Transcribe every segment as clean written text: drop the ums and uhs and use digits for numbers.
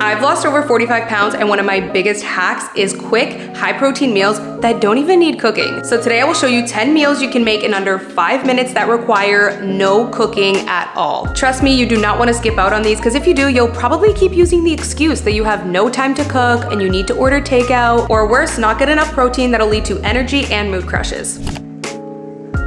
I've lost over 45 pounds, and one of my biggest hacks is quick, high protein meals that don't even need cooking. So today I will show you 10 meals you can make in under 5 minutes that require no cooking at all. Trust me, you do not want to skip out on these, because if you do, you'll probably keep using the excuse that you have no time to cook and you need to order takeout, or worse, not get enough protein that'll lead to energy and mood crashes.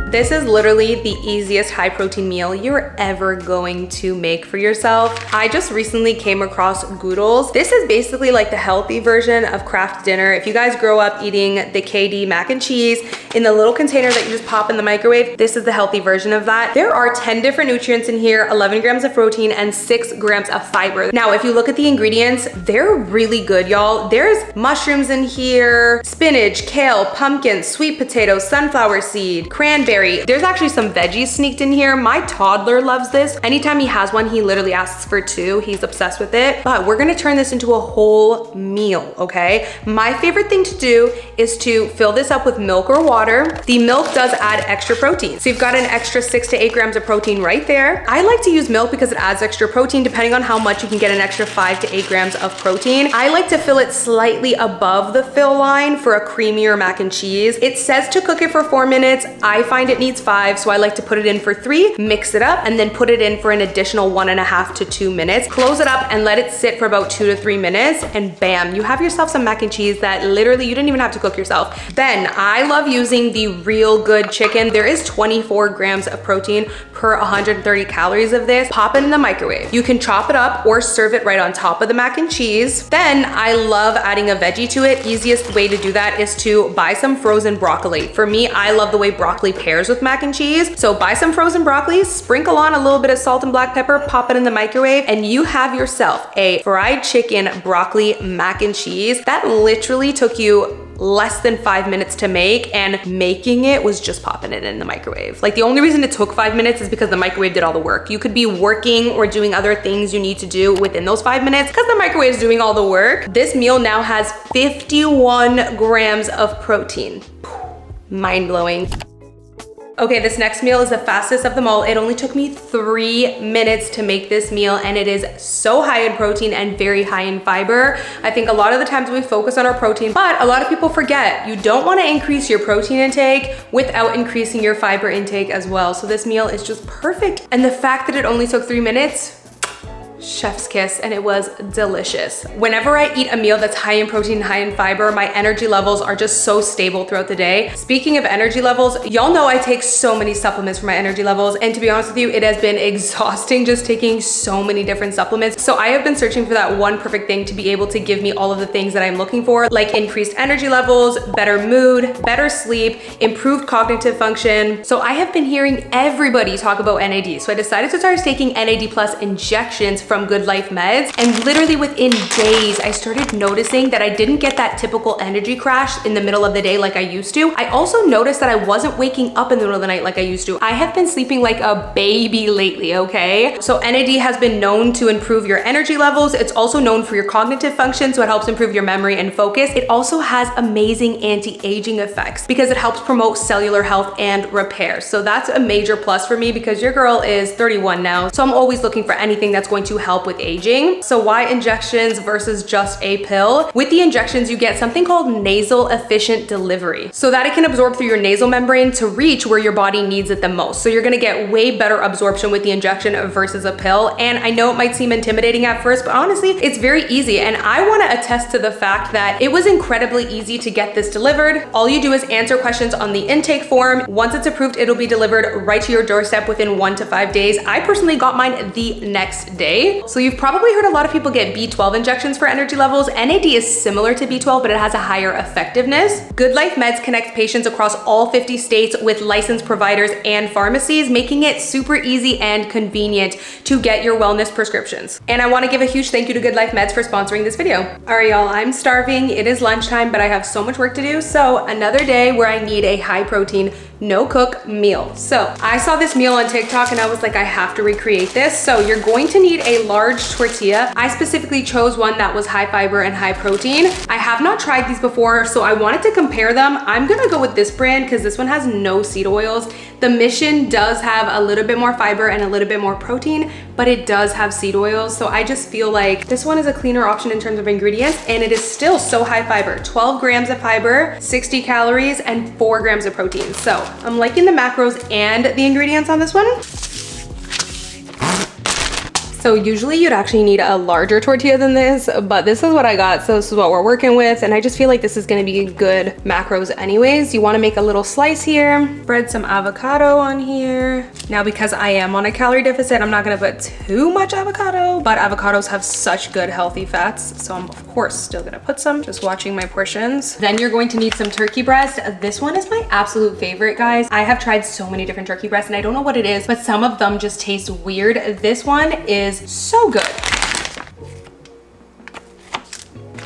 This is literally the easiest high protein meal you're ever going to make for yourself. I just recently came across Goodles. This is basically like the healthy version of Kraft Dinner. If you guys grow up eating the KD mac and cheese in the little container that you just pop in the microwave, this is the healthy version of that. There are 10 different nutrients in here, 11 grams of protein and 6 grams of fiber. Now, if you look at the ingredients, they're really good, y'all. There's mushrooms in here, spinach, kale, pumpkin, sweet potato, sunflower seed, cranberry. There's actually some veggies sneaked in here. My toddler loves this. Anytime he has one, he literally asks for 2. He's obsessed with it. But we're gonna turn this into a whole meal, okay? My favorite thing to do is to fill this up with milk or water. The milk does add extra protein. So you've got an extra 6 to 8 grams of protein right there. I like to use milk because it adds extra protein. Depending on how much, you can get an extra 5 to 8 grams of protein. I like to fill it slightly above the fill line for a creamier mac and cheese. It says to cook it for 4 minutes. I find it needs 5, so I like to put it in for 3, mix it up, and then put it in for an additional 1.5 to 2 minutes. Close it up and let it sit for about 2 to 3 minutes, and bam, you have yourself some mac and cheese that literally you didn't even have to cook yourself. Then I love using the Real Good chicken. There is 24 grams of protein per 130 calories of this. Pop it in the microwave. You can chop it up or serve it right on top of the mac and cheese. Then I love adding a veggie to it. Easiest way to do that is to buy some frozen broccoli. For me, I love the way broccoli pairs with mac and cheese. So buy some frozen broccoli, sprinkle on a little bit of salt and black pepper, pop it in the microwave, and you have yourself a fried chicken broccoli mac and cheese that literally took you less than 5 minutes to make, and making it was just popping it in the microwave. Like, the only reason it took 5 minutes is because the microwave did all the work. You could be working or doing other things you need to do within those 5 minutes because the microwave is doing all the work. This meal now has 51 grams of protein. Mind blowing. Okay, this next meal is the fastest of them all. It only took me 3 minutes to make this meal, and it is so high in protein and very high in fiber. I think a lot of the times we focus on our protein, but a lot of people forget you don't want to increase your protein intake without increasing your fiber intake as well. So this meal is just perfect. And the fact that it only took 3 minutes, chef's kiss, and it was delicious. Whenever I eat a meal that's high in protein, high in fiber, my energy levels are just so stable throughout the day. Speaking of energy levels, y'all know I take so many supplements for my energy levels, and to be honest with you, it has been exhausting just taking so many different supplements. So I have been searching for that one perfect thing to be able to give me all of the things that I'm looking for, like increased energy levels, better mood, better sleep, improved cognitive function. So I have been hearing everybody talk about NAD, so I decided to start taking NAD plus injections from Good Life Meds, and literally within days I started noticing that I didn't get that typical energy crash in the middle of the day like I used to. I also noticed that I wasn't waking up in the middle of the night like I used to. I have been sleeping like a baby lately, okay? So NAD has been known to improve your energy levels. It's also known for your cognitive function, so it helps improve your memory and focus. It also has amazing anti-aging effects because it helps promote cellular health and repair. So that's a major plus for me because your girl is 31 now, so I'm always looking for anything that's going to help with aging. So why injections versus just a pill? With the injections, you get something called nasal efficient delivery, so that it can absorb through your nasal membrane to reach where your body needs it the most. So you're gonna get way better absorption with the injection versus a pill. And I know it might seem intimidating at first, but honestly, it's very easy. And I wanna attest to the fact that it was incredibly easy to get this delivered. All you do is answer questions on the intake form. Once it's approved, it'll be delivered right to your doorstep within 1 to 5 days. I personally got mine the next day. So you've probably heard a lot of people get B12 injections for energy levels. NAD is similar to B12, but it has a higher effectiveness. Good Life Meds connects patients across all 50 states with licensed providers and pharmacies, making it super easy and convenient to get your wellness prescriptions. And I want to give a huge thank you to Good Life Meds for sponsoring this video. All right, y'all, I'm starving. It is lunchtime, but I have so much work to do. So another day where I need a high protein, no cook meal. So I saw this meal on TikTok and I was like, I have to recreate this. So you're going to need a a large tortilla. I specifically chose one that was high fiber and high protein. I have not tried these before, so I wanted to compare them. I'm gonna go with this brand because this one has no seed oils. The Mission does have a little bit more fiber and a little bit more protein, but it does have seed oils. So I just feel like this one is a cleaner option in terms of ingredients, and it is still so high fiber. 12 grams of fiber, 60 calories, and 4 grams of protein. So I'm liking the macros and the ingredients on this one. So usually you'd actually need a larger tortilla than this, but this is what I got. So this is what we're working with. And I just feel like this is gonna be good macros anyways. You wanna make a little slice here, spread some avocado on here. Now, because I am on a calorie deficit, I'm not gonna put too much avocado, but avocados have such good healthy fats. So I'm of course still gonna put some, just watching my portions. Then you're going to need some turkey breast. This one is my absolute favorite, guys. I have tried so many different turkey breasts and I don't know what it is, but some of them just taste weird. This one is so good.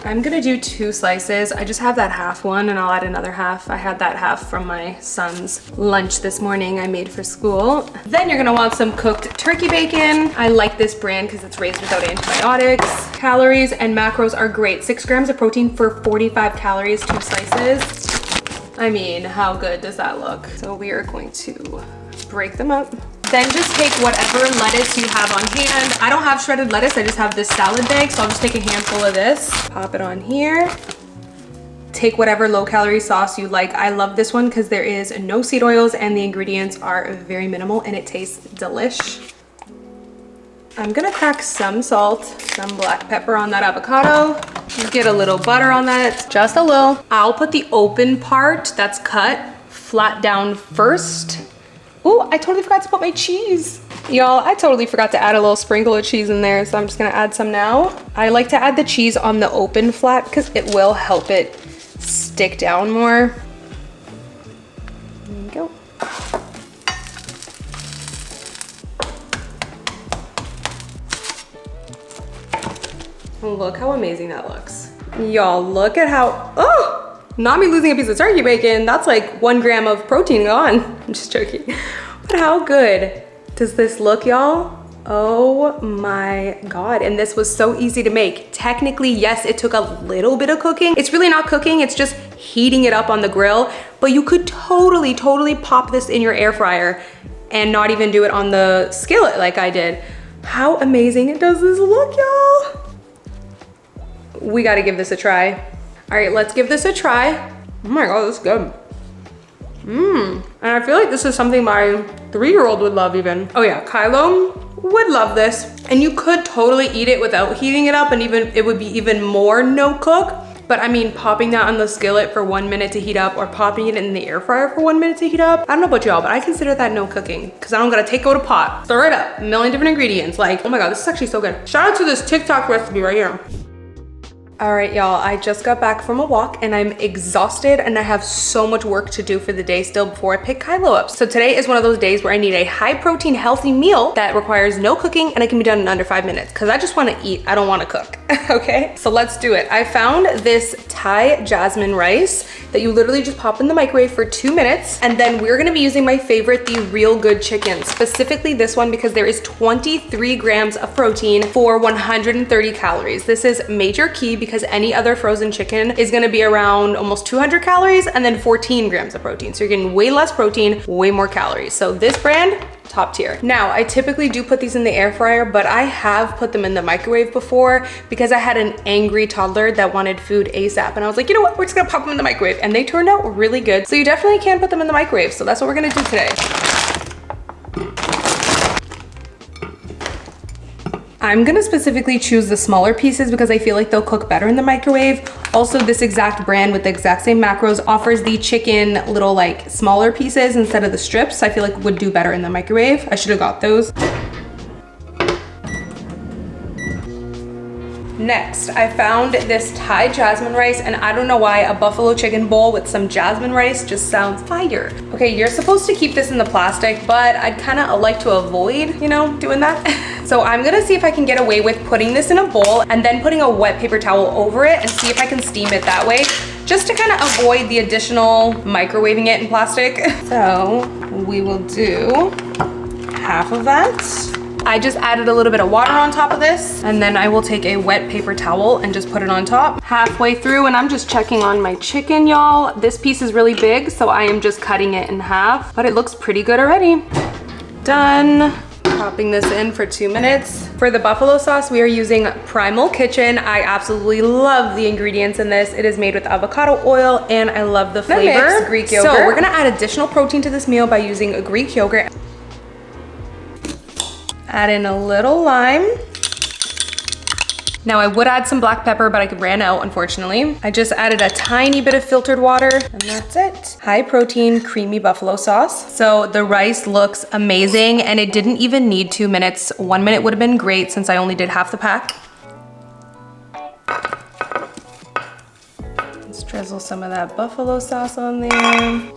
I'm gonna do 2 slices. I just have that half one and I'll add another half. I had that half from my son's lunch this morning I made for school. Then you're gonna want some cooked turkey bacon. I like this brand because it's raised without antibiotics. Calories and macros are great. 6 grams of protein for 45 calories, 2 slices. I mean, how good does that look? So we are going to break them up. Then just take whatever lettuce you have on hand. I don't have shredded lettuce, I just have this salad bag, so I'll just take a handful of this, pop it on here. Take whatever low calorie sauce you like. I love this one because there is no seed oils and the ingredients are very minimal and it tastes delish. I'm gonna crack some salt, some black pepper on that avocado. Just get a little butter on that, just a little. I'll put the open part that's cut flat down first. Oh, I totally forgot to put my cheese. Y'all, I totally forgot to add a little sprinkle of cheese in there, so I'm just gonna add some now. I like to add the cheese on the open flat because it will help it stick down more. There we go. Look how amazing that looks. Y'all, look at how, oh! Not me losing a piece of turkey bacon. That's like 1 gram of protein gone. I'm just joking. But how good does this look, y'all? Oh my God. And this was so easy to make. Technically, yes, it took a little bit of cooking. It's really not cooking. It's just heating it up on the grill. But you could totally pop this in your air fryer and not even do it on the skillet like I did. How amazing does this look, y'all? We got to give this a try. All right, let's give this a try. Oh my God, this is good. And I feel like this is something my 3-year-old would love even. Oh yeah, Kylo would love this. And you could totally eat it without heating it up and it would be even more no cook. But I mean, popping that on the skillet for 1 minute to heat up or popping it in the air fryer for 1 minute to heat up. I don't know about y'all, but I consider that no cooking because I don't gotta go to pot, stir it up, a million different ingredients. Like, oh my God, this is actually so good. Shout out to this TikTok recipe right here. All right, y'all, I just got back from a walk and I'm exhausted and I have so much work to do for the day still before I pick Kylo up. So today is one of those days where I need a high protein, healthy meal that requires no cooking and it can be done in under 5 minutes because I just wanna eat, I don't wanna cook, okay? So let's do it. I found this Thai jasmine rice that you literally just pop in the microwave for 2 minutes. And then we're gonna be using my favorite, the Real Good chicken, specifically this one because there is 23 grams of protein for 130 calories. This is major key because any other frozen chicken is gonna be around almost 200 calories and then 14 grams of protein. So you're getting way less protein, way more calories. So this brand, top tier. Now, I typically do put these in the air fryer, but I have put them in the microwave before because I had an angry toddler that wanted food ASAP. And I was like, you know what, we're just gonna pop them in the microwave. And they turned out really good. So you definitely can put them in the microwave. So that's what we're gonna do today. I'm gonna specifically choose the smaller pieces because I feel like they'll cook better in the microwave. Also, this exact brand with the exact same macros offers the chicken little like smaller pieces instead of the strips. I feel like would do better in the microwave. I should have got those. Next, I found this Thai jasmine rice and I don't know why a buffalo chicken bowl with some jasmine rice just sounds fire. Okay, you're supposed to keep this in the plastic, but I'd kind of like to avoid, you know, doing that. So I'm gonna see if I can get away with putting this in a bowl and then putting a wet paper towel over it and see if I can steam it that way, just to kind of avoid the additional microwaving it in plastic. So we will do half of that. I just added a little bit of water on top of this, and then I will take a wet paper towel and just put it on top. Halfway through, and I'm just checking on my chicken, y'all. This piece is really big, so I am just cutting it in half, but it looks pretty good already. Done. Popping this in for 2 minutes. For the buffalo sauce, we are using Primal Kitchen. I absolutely love the ingredients in this. It is made with avocado oil, and I love the flavor. Greek yogurt. So we're gonna add additional protein to this meal by using a Greek yogurt. Add in a little lime. Now I would add some black pepper, but I ran out, unfortunately. I just added a tiny bit of filtered water, and that's it. High protein, creamy buffalo sauce. So the rice looks amazing, and it didn't even need 2 minutes. 1 minute would have been great since I only did half the pack. Let's drizzle some of that buffalo sauce on there.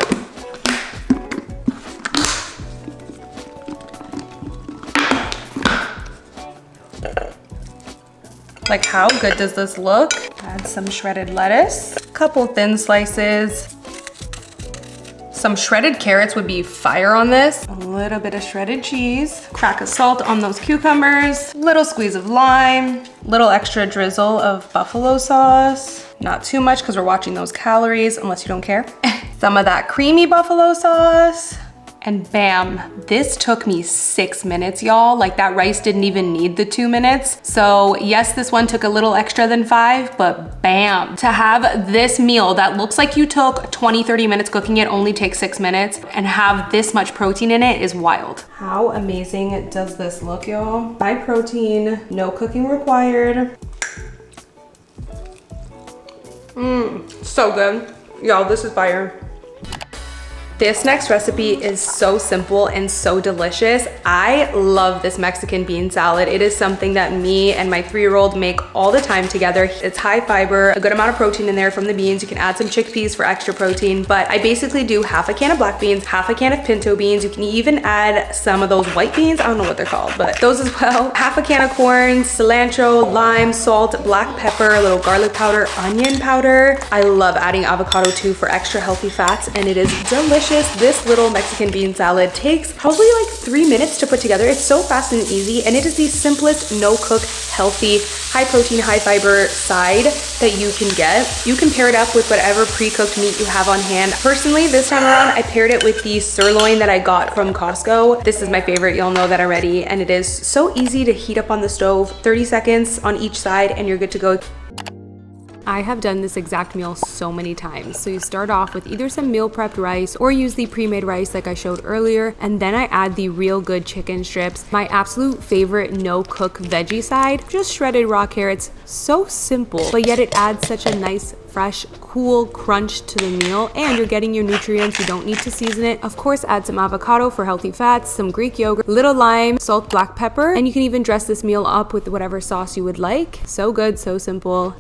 Like, how good does this look? Add some shredded lettuce, a couple thin slices. Some shredded carrots would be fire on this. A little bit of shredded cheese, crack of salt on those cucumbers, little squeeze of lime, little extra drizzle of buffalo sauce. Not too much because we're watching those calories, unless you don't care. Some of that creamy buffalo sauce. And bam, this took me 6 minutes, y'all. Like, that rice didn't even need the 2 minutes. So yes, this one took a little extra than 5, but bam. To have this meal that looks like you took 20, 30 minutes cooking it, only takes 6 minutes, and have this much protein in it is wild. How amazing does this look, y'all? High protein, no cooking required. So good. Y'all, this is fire. This next recipe is so simple and so delicious. I love this Mexican bean salad. It is something that me and my 3-year-old make all the time together. It's high fiber, a good amount of protein in there from the beans. You can add some chickpeas for extra protein, but I basically do half a can of black beans, half a can of pinto beans. You can even add some of those white beans. I don't know what they're called, but those as well. Half a can of corn, cilantro, lime, salt, black pepper, a little garlic powder, onion powder. I love adding avocado too for extra healthy fats, and it is delicious. This little Mexican bean salad takes probably like 3 minutes to put together. It's so fast and easy, and it is the simplest no-cook, healthy, high protein, high fiber side that you can get. You can pair it up with whatever pre-cooked meat you have on hand. Personally, this time around, I paired it with the sirloin that I got from Costco. This is my favorite, you'll know that already, and it is so easy to heat up on the stove. 30 seconds on each side and you're good to go. I have done this exact meal so many times. So you start off with either some meal prepped rice or use the pre-made rice like I showed earlier, and then I add the real good chicken strips. My absolute favorite no-cook veggie side, just shredded raw carrots. So simple, but yet it adds such a nice, fresh, cool crunch to the meal, and you're getting your nutrients. You don't need to season it. Of course, add some avocado for healthy fats, some Greek yogurt, little lime, salt, black pepper, and you can even dress this meal up with whatever sauce you would like. So good, so simple.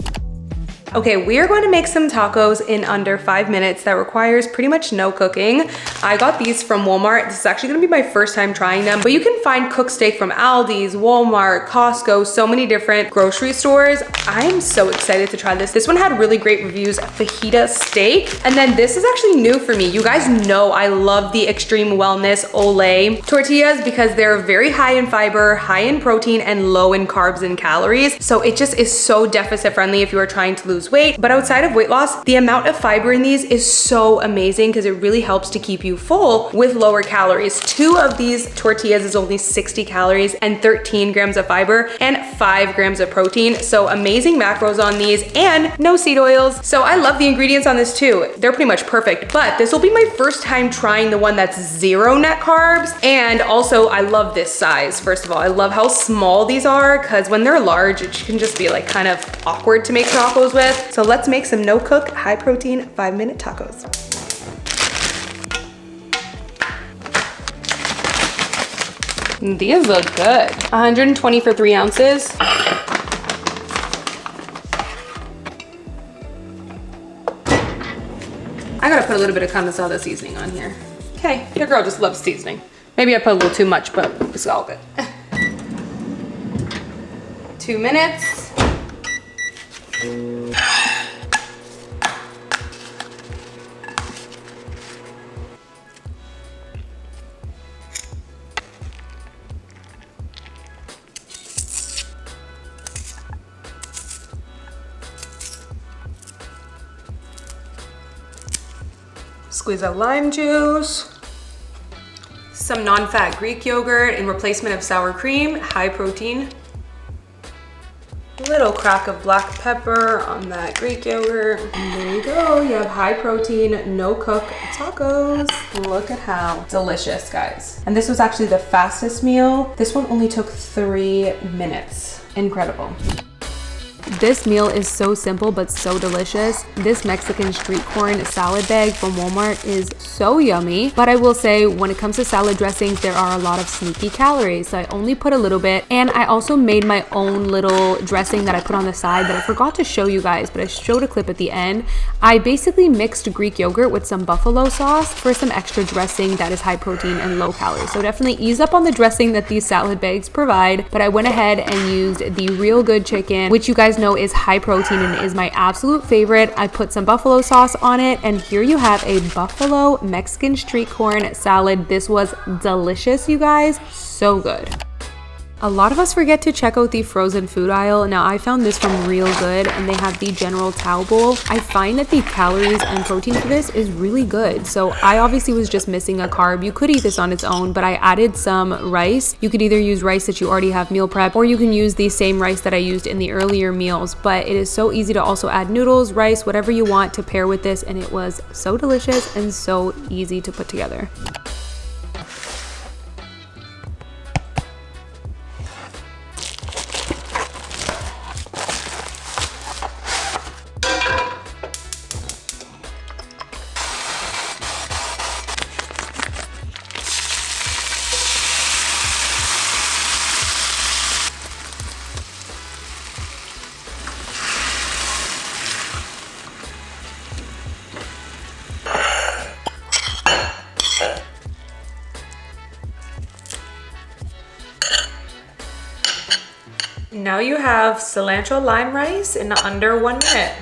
Okay, we are going to make some tacos in under 5 minutes. That requires pretty much no cooking. I got these from Walmart. This is actually gonna be my first time trying them, but you can find cooked steak from Aldi's, Walmart, Costco, so many different grocery stores. I'm so excited to try this. This one had really great reviews, fajita steak. And then this is actually new for me. You guys know I love the Extreme Wellness Olay tortillas because they're very high in fiber, high in protein, and low in carbs and calories. So it just is so deficit friendly if you are trying to lose weight. But outside of weight loss, the amount of fiber in these is so amazing because it really helps to keep you full with lower calories. 2 of these tortillas is only 60 calories and 13 grams of fiber and 5 grams of protein. So amazing macros on these and no seed oils. So I love the ingredients on this too. They're pretty much perfect, but this will be my first time trying the one that's 0 net carbs. And also I love this size. First of all, I love how small these are because when they're large, it can just be like kind of awkward to make tacos with. So let's make some no-cook, high-protein, 5-minute tacos. These look good. 120 for 3 ounces. I gotta put a little bit of carne asada seasoning on here. Okay, your girl just loves seasoning. Maybe I put a little too much, but it's all good. 2 minutes. Squeeze a lime juice. Some non-fat Greek yogurt in replacement of sour cream, high protein. Little crack of black pepper on that Greek yogurt. And there you go, you have high protein, no cook tacos. Look at how delicious, guys. And this was actually the fastest meal. This one only took 3 minutes. Incredible. This meal is so simple but so delicious. This Mexican street corn salad bag from Walmart is so yummy, but I will say when it comes to salad dressings, there are a lot of sneaky calories, so I only put a little bit. And I also made my own little dressing that I put on the side that I forgot to show you guys, but I showed a clip at the end. I basically mixed Greek yogurt with some buffalo sauce for some extra dressing that is high protein and low calories. So definitely ease up on the dressing that these salad bags provide, but I went ahead and used the Real Good chicken, which you guys know is high protein and is my absolute favorite. I put some buffalo sauce on it, and here you have a buffalo Mexican street corn salad. This was delicious, you guys. So good. A lot of us forget to check out the frozen food aisle. Now I found this from Real Good and they have the General Tao bowl. I find that the calories and protein for this is really good. So I obviously was just missing a carb. You could eat this on its own, but I added some rice. You could either use rice that you already have meal prep, or you can use the same rice that I used in the earlier meals. But it is so easy to also add noodles, rice, whatever you want to pair with this, and it was so delicious and so easy to put together. Now you have cilantro lime rice in under 1 minute.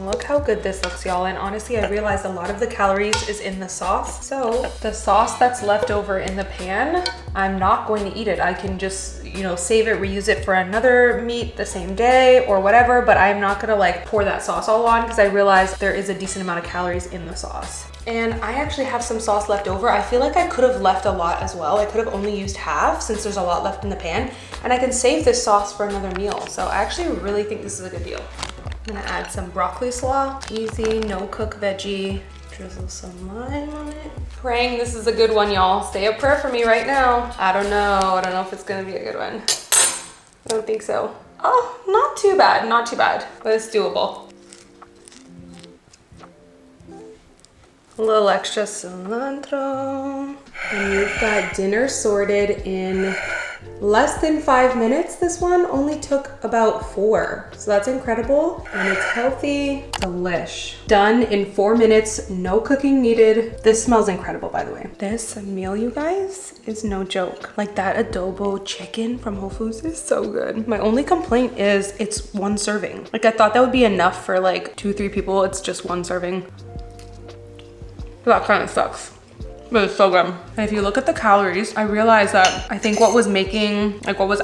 Look how good this looks, y'all. And honestly, I realized a lot of the calories is in the sauce. So the sauce that's left over in the pan, I'm not going to eat it. I can just, you know, save it, reuse it for another meat the same day or whatever, but I'm not gonna like pour that sauce all on because I realized there is a decent amount of calories in the sauce. And I actually have some sauce left over. I feel like I could have left a lot as well. I could have only used half since there's a lot left in the pan, and I can save this sauce for another meal. So I actually really think this is a good deal. I'm gonna add some broccoli slaw. Easy, no cook veggie. Drizzle some lime on it. Praying this is a good one, y'all. Say a prayer for me right now. I don't know if it's gonna be a good one. I don't think so. Oh, not too bad, not too bad, but it's doable. A little extra cilantro. And you've got dinner sorted in less than 5 minutes. This one only took about 4. So that's incredible. And it's healthy, delish. Done in 4 minutes, no cooking needed. This smells incredible, by the way. This meal, you guys, is no joke. Like that adobo chicken from Whole Foods is so good. My only complaint is it's 1 serving. Like I thought that would be enough for like 2-3 people. It's just 1 serving. That kind of sucks, but it's so good. And if you look at the calories, I realized that I think what was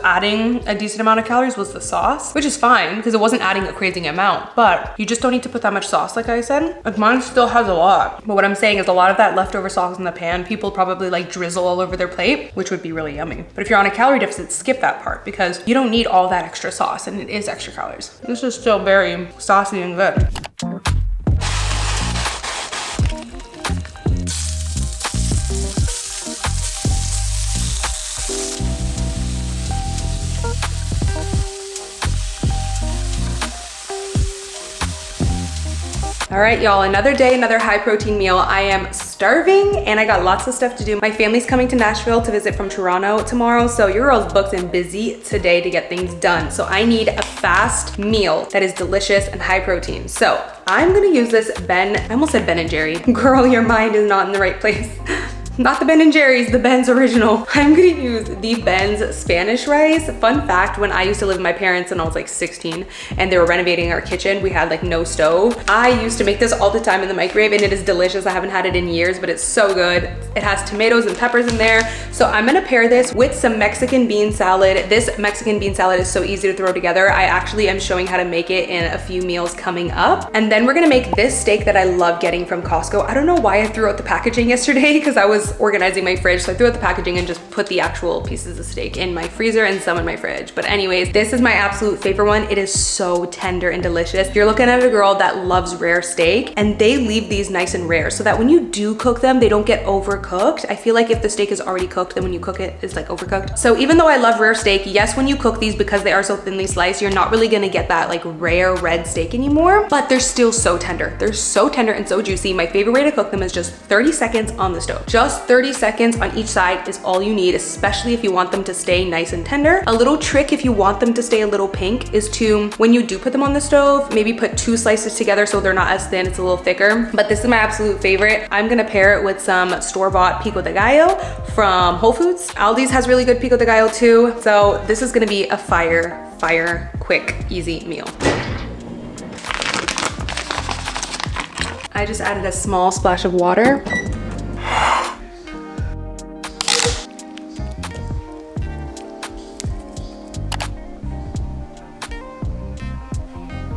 adding a decent amount of calories was the sauce, which is fine because it wasn't adding a crazy amount, but you just don't need to put that much sauce, like I said. Like mine still has a lot, but what I'm saying is a lot of that leftover sauce in the pan, people probably like drizzle all over their plate, which would be really yummy. But if you're on a calorie deficit, skip that part because you don't need all that extra sauce and it is extra calories. This is still very saucy and good. All right, y'all, another day, another high protein meal. I am starving and I got lots of stuff to do. My family's coming to Nashville to visit from Toronto tomorrow, so your girl's booked and busy today to get things done. So I need a fast meal that is delicious and high protein. So I'm gonna use this I almost said Ben and Jerry. Girl, your mind is not in the right place. Not the Ben & Jerry's, the Ben's original. I'm gonna use the Ben's Spanish rice. Fun fact, when I used to live with my parents and I was like 16 and they were renovating our kitchen, we had like no stove. I used to make this all the time in the microwave and it is delicious. I haven't had it in years, but it's so good. It has tomatoes and peppers in there. So I'm gonna pair this with some Mexican bean salad. This Mexican bean salad is so easy to throw together. I actually am showing how to make it in a few meals coming up. And then we're gonna make this steak that I love getting from Costco. I don't know why I threw out the packaging yesterday because I was organizing my fridge. So I threw out the packaging and just put the actual pieces of steak in my freezer and some in my fridge. But anyways, this is my absolute favorite one. It is so tender and delicious. You're looking at a girl that loves rare steak and they leave these nice and rare so that when you do cook them, they don't get overcooked. I feel like if the steak is already cooked, then when you cook it, it's like overcooked. So even though I love rare steak, yes, when you cook these, because they are so thinly sliced, you're not really gonna get that like rare red steak anymore, but they're still so tender. They're so tender and so juicy. My favorite way to cook them is just 30 seconds on the stove. Just 30 seconds on each side is all you need, especially if you want them to stay nice and tender. A little trick if you want them to stay a little pink is to, when you do put them on the stove, maybe put 2 slices together so they're not as thin, it's a little thicker. But this is my absolute favorite. I'm gonna pair it with some store-bought pico de gallo from Whole Foods. Aldi's has really good pico de gallo too. So this is gonna be a fire, quick, easy meal. I just added a small splash of water.